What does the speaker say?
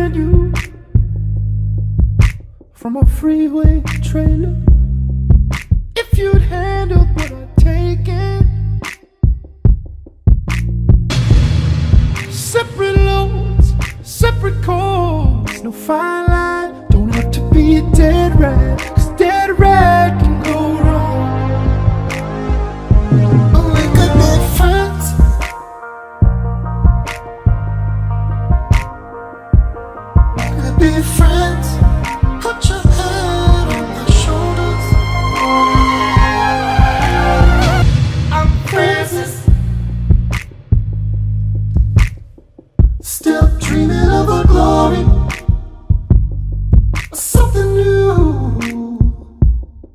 ran you from a freeway trailer. If you'd handled what I'd taken, separate loads, separate calls, no fine line, don't have to be a dead rat, 'cause dead rat can go wrong. Oh, we could be friends. We could be friends. Put your head on my shoulders. I'm Francis, still dreaming.